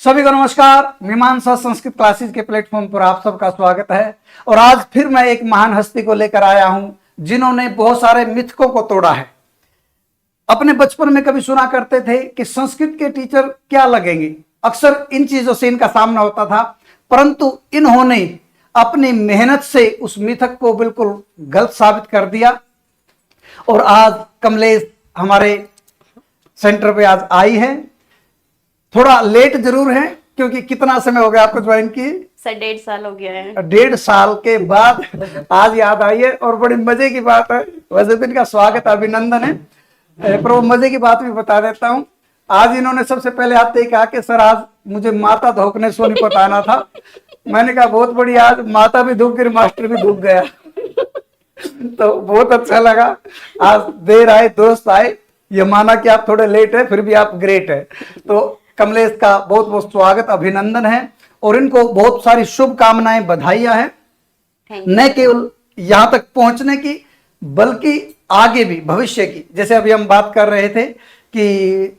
सभी को नमस्कार। मीमांसा संस्कृत क्लासेस के प्लेटफॉर्म पर आप सबका स्वागत है। और आज फिर मैं एक महान हस्ती को लेकर आया हूं जिन्होंने बहुत सारे मिथकों को तोड़ा है। अपने बचपन में कभी सुना करते थे कि संस्कृत के टीचर क्या लगेंगे, अक्सर इन चीजों से इनका सामना होता था, परंतु इन्होंने अपनी मेहनत से उस मिथक को बिल्कुल गलत साबित कर दिया। और आज कमलेश हमारे सेंटर पे आज आई है। थोड़ा लेट जरूर है क्योंकि कितना समय हो गया आपको ज्वाइन किए? सर 1.5 साल हो गया है। 1.5 साल के बाद आज याद आई है और बड़ी मजे की बात है। वैसे तो इनका स्वागत अभिनंदन है, पर वो मजे की बात भी बता देता हूँ। आज इन्होंने सबसे पहले आते ही कहा कि सर आज मुझे माता धोकने सोनीपत आना था। मैंने कहा बहुत बढ़िया, आज माता भी धूप गई, मास्टर भी धूप गया। तो बहुत अच्छा लगा, आज देर आए, दोस्त आए, ये माना कि आप थोड़े लेट है फिर भी आप ग्रेट है। तो कमलेश का बहुत बहुत स्वागत अभिनंदन है और इनको बहुत सारी शुभकामनाएं, बधाइयां हैं, न केवल यहां तक पहुंचने की बल्कि आगे भी भविष्य की। जैसे अभी हम बात कर रहे थे कि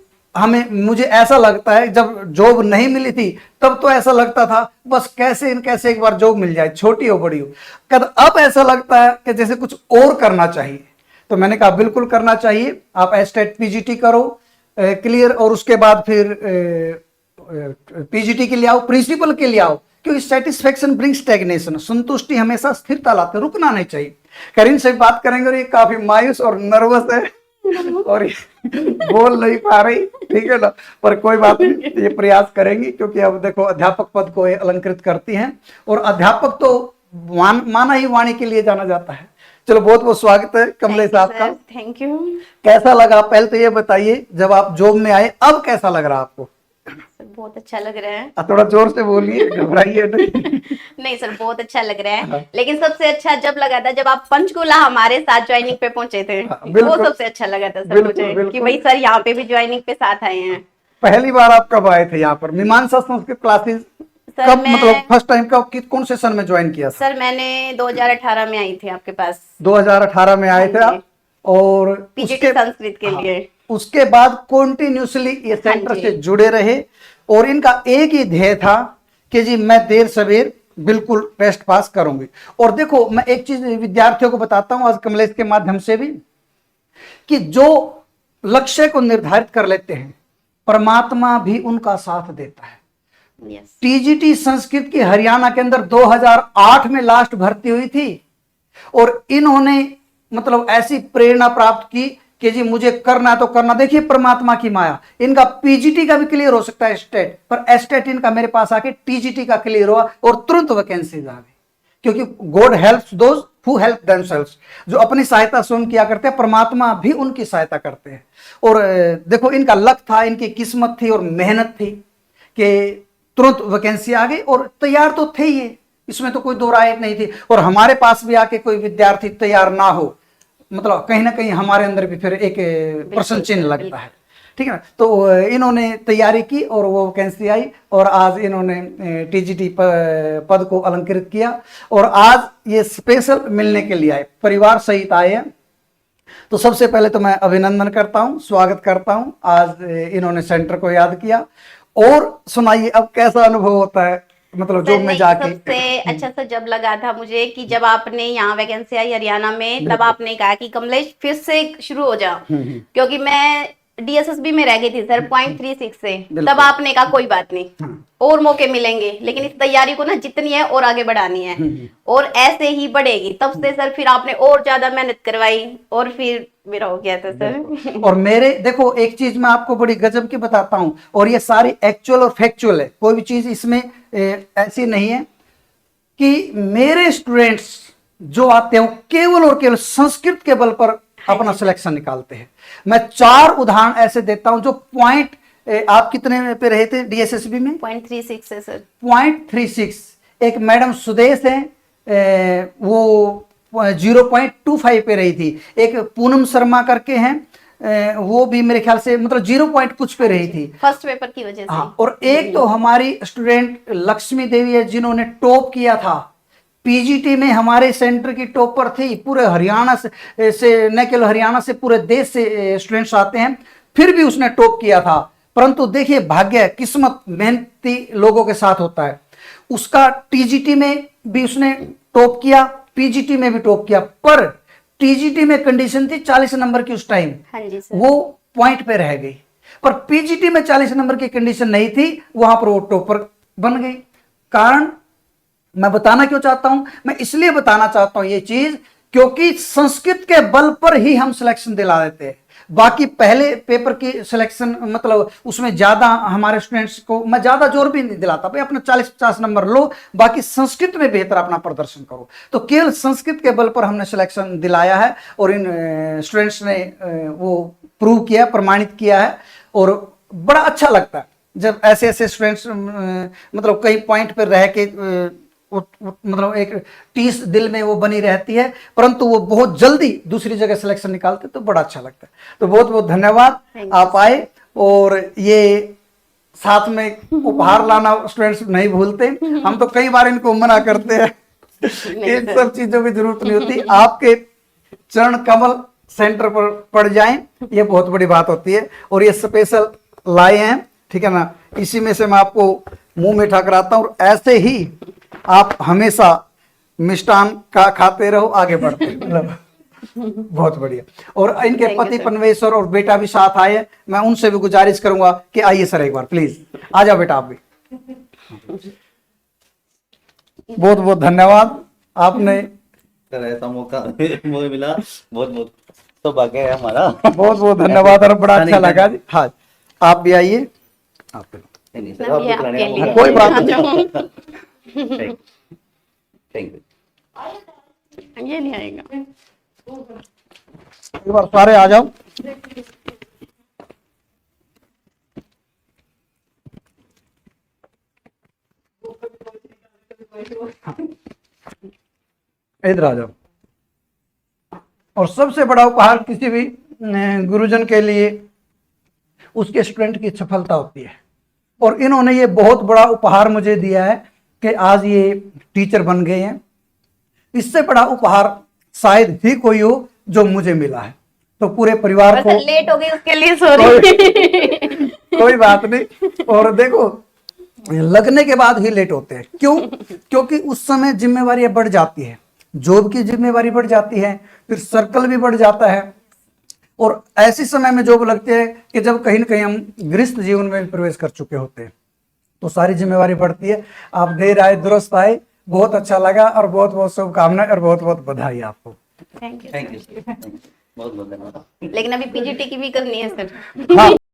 मुझे ऐसा लगता है जब जॉब नहीं मिली थी तब तो ऐसा लगता था बस कैसे एक बार जॉब मिल जाए, छोटी हो बड़ी हो। अब ऐसा लगता है कि जैसे कुछ और करना चाहिए। तो मैंने कहा बिल्कुल करना चाहिए। आप एस्टेट पीजीटी करो क्लियर, और उसके बाद फिर पीजीटी के लिए आओ, प्रिंसिपल के लिए आओ, क्योंकि सेटिस्फेक्शन ब्रिंग्स स्टैग्नेशन। संतुष्टि हमेशा स्थिरता लाते, रुकना नहीं चाहिए। करीन से बात करेंगे और ये काफी मायूस और नर्वस है और बोल नहीं पा रही, ठीक है ना, पर कोई बात नहीं, ये प्रयास करेंगी क्योंकि अब देखो अध्यापक पद को ये अलंकृत करती हैं और अध्यापक तो माना ही वाणी के लिए जाना जाता है। चलो बहुत बहुत स्वागत है कमलेश आपका। Thank you. कैसा लगा पहले तो ये बताइए, जब आप जॉब में आए अब कैसा लग रहा आपको? सर बहुत अच्छा लग रहा है। थोड़ा जोर से बोलिए, घबराइए नहीं। नहीं सर बहुत अच्छा लग रहा है, लेकिन सबसे अच्छा जब लगा था जब आप पंचकूला हमारे साथ ज्वाइनिंग पे पहुंचे थे, वो सबसे अच्छा लगा था सर मुझे कि भाई सर यहाँ पे भी ज्वाइनिंग पे साथ आए हैं। पहली बार आप कब आए थे यहाँ पर मीमांसा संस्कृत क्लासेस? कब, मतलब फर्स्ट टाइम कब, कौन से सन में ज्वाइन किया? सर मैंने 2018 में आई थी आपके पास। 2018 में आए थे आप, और पीजीटी संस्कृत के लिए। उसके बाद कंटिन्यूसली ये सेंटर से जुड़े रहे और इनका एक ही ध्येय था कि जी मैं देर सवेर बिल्कुल टेस्ट पास करूंगी। और देखो मैं एक चीज विद्यार्थियों को बताता हूं आज कमलेश के माध्यम से भी, कि जो लक्ष्य को निर्धारित कर लेते हैं परमात्मा भी उनका साथ देता है। टीजीटी संस्कृत की हरियाणा के अंदर 2008 में लास्ट भर्ती हुई थी और इन्होंने मतलब ऐसी प्रेरणा प्राप्त की कि जी मुझे करना तो करना। देखिए परमात्मा की माया, इनका पीजीटी का भी क्लियर हो सकता है स्टेट, पर एस्टेट इनका मेरे पास आके टीजीटी का क्लियर हुआ और तुरंत वैकेंसीज आ गई, क्योंकि God helps those who help themselves. जो अपनी सहायता स्वयं किया करते हैं परमात्मा भी उनकी सहायता करते हैं। और देखो इनका लक था, इनकी किस्मत थी और मेहनत थी कि तुरंत वैकेंसी आ गई और तैयार तो थे ही, इसमें तो कोई दो राय नहीं थी। और हमारे पास भी आके कोई विद्यार्थी तैयार ना हो, मतलब कहीं ना कहीं हमारे अंदर भी फिर एक प्रश्न चिन्ह लगता है, ठीक है ना। तो इन्होंने तैयारी की और वो वैकेंसी आई और आज इन्होंने टीजीटी पद को अलंकृत किया और आज ये स्पेशल मिलने के लिए आए, परिवार सहित आए हैं। तो सबसे पहले तो मैं अभिनंदन करता हूं, स्वागत करता हूं। आज इन्होंने सेंटर को याद किया। और सुनाइए अब कैसा अनुभव होता है, मतलब जॉब में जाके? सबसे अच्छा सा जब लगा था मुझे कि जब आपने यहाँ वैकेंसी आई हरियाणा में, तब आपने कहा कि कमलेश फिर से शुरू हो जाओ, क्योंकि मैं डीएसएसबी में रह गई थी सर 0.36 से। तब आपने कहा कोई बात नहीं, और मौके मिलेंगे, लेकिन इस तैयारी को ना जितनी है और आगे बढ़ानी है और ऐसे ही बढ़ेगी। तब से सर फिर आपने और ज्यादा मेहनत करवाई और फिर मेरा हो गया था सर। और मेरे देखो एक चीज मैं आपको बड़ी गजब की बताता हूं, और ये सारी एक्चुअल और फैक्चुअल है, कोई भी चीज इसमें ऐसी नहीं है कि मेरे स्टूडेंट्स जो आते हैं केवल और केवल संस्कृत के बल पर अपना सिलेक्शन निकालते हैं। मैं 4 उदाहरण ऐसे देता हूं जो पॉइंट, आप कितने पे रहे थे डीएसएसबी में? 0.36 है सर। 0.36। एक मैडम सुदेश है, वो 0.25 पे रही थी। एक पूनम शर्मा करके हैं, वो भी मेरे ख्याल से मतलब 0 कुछ पे रही थी फर्स्ट पेपर की वजह से। हाँ, और एक तो हमारी स्टूडेंट लक्ष्मी देवी है जिन्होंने टॉप किया था पीजीटी में, हमारे सेंटर की टॉपर थी। पूरे हरियाणा से न केवल हरियाणा से पूरे देश से स्टूडेंट्स आते हैं, फिर भी उसने टॉप किया था। परंतु देखिए भाग्य, किस्मत मेहनती लोगों के साथ होता है। उसका टीजीटी में भी उसने टॉप किया, पीजीटी में भी टॉप किया, पर टीजीटी में कंडीशन थी 40 नंबर की उस टाइम, हाँ जी सर। वो पॉइंट पे रह गई। पर पीजीटी में 40 नंबर की कंडीशन नहीं थी, वहां पर वो टॉपर बन गई। कारण मैं बताना क्यों चाहता हूं, मैं इसलिए बताना चाहता हूं ये चीज, क्योंकि संस्कृत के बल पर ही हम सिलेक्शन दिला देते हैं। बाकी पहले पेपर की सिलेक्शन मतलब उसमें ज्यादा हमारे स्टूडेंट्स को मैं ज्यादा जोर भी नहीं दिलाता, भाई अपना 40-50 नंबर लो, बाकी संस्कृत में बेहतर अपना प्रदर्शन करो। तो केवल संस्कृत के बल पर हमने सिलेक्शन दिलाया है और इन स्टूडेंट्स ने वो प्रूव किया, प्रमाणित किया है। और बड़ा अच्छा लगता है जब ऐसे ऐसे स्टूडेंट्स मतलब कई पॉइंट पर रह के मतलब एक टीस दिल में वो बनी रहती है, परंतु वो बहुत जल्दी दूसरी जगह सिलेक्शन निकालते, तो बड़ा अच्छा लगता है। तो बहुत बहुत धन्यवाद, आप आए। और ये साथ में उपहार लाना स्टूडेंट्स नहीं भूलते, हम तो कई बार इनको मना करते हैं, इन सब चीजों की जरूरत नहीं होती। आपके चरण कमल सेंटर पर पड़ जाएं, ये बहुत बड़ी बात होती है। और ये स्पेशल लाए हैं, ठीक है ना, इसी में से मैं आपको मुंह मीठा कराता हूं। और ऐसे ही आप हमेशा मिष्टान का खाते रहो, आगे बढ़ते मतलब बहुत बढ़िया। और इनके पति पनवेश्वर और बेटा भी साथ आए, मैं उनसे भी गुजारिश करूंगा कि आइए सर एक बार प्लीज, आ जाओ बेटा आप भी। बहुत बहुत धन्यवाद, आपने सर ऐसा मौका मुझे मिला, बहुत बहुत सौभाग्य है हमारा। बहुत बहुत धन्यवाद और बड़ा अच्छा लगा जी। हाँ, आप भी आइए, आप भी। नहीं सर, आप भी खिलाने का मौका। कोई बात नहीं, थैंक यू। ये नहीं आएगा। एक बार सारे आ जाओ। इधर आ जाओ। और सबसे बड़ा उपहार किसी भी गुरुजन के लिए उसके स्टूडेंट की सफलता होती है। और इन्होंने ये बहुत बड़ा उपहार मुझे दिया है कि आज ये टीचर बन गए हैं। इससे बड़ा उपहार शायद ही कोई हो जो मुझे मिला है। तो पूरे परिवार को लेट हो गई उसके लिए सॉरी। कोई बात नहीं। और देखो, लगने के बाद ही लेट होते हैं, क्यों? क्योंकि उस समय जिम्मेवारियां बढ़ जाती है, जॉब की जिम्मेवारी बढ़ जाती है, फिर सर्कल भी बढ़ जाता है। और ऐसी समय में जॉब लगती है कि जब कहीं ना कहीं हम गृहस्थ जीवन में प्रवेश कर चुके होते हैं, तो सारी जिम्मेवारी बढ़ती है। आप देर आए दुरुस्त आए, बहुत अच्छा लगा और बहुत बहुत शुभकामनाएं और बहुत बहुत बधाई आपको। Thank you. Thank you sir, बहुत बहुत धन्यवाद। लेकिन अभी पीजीटी की भी करनी है सर। हाँ।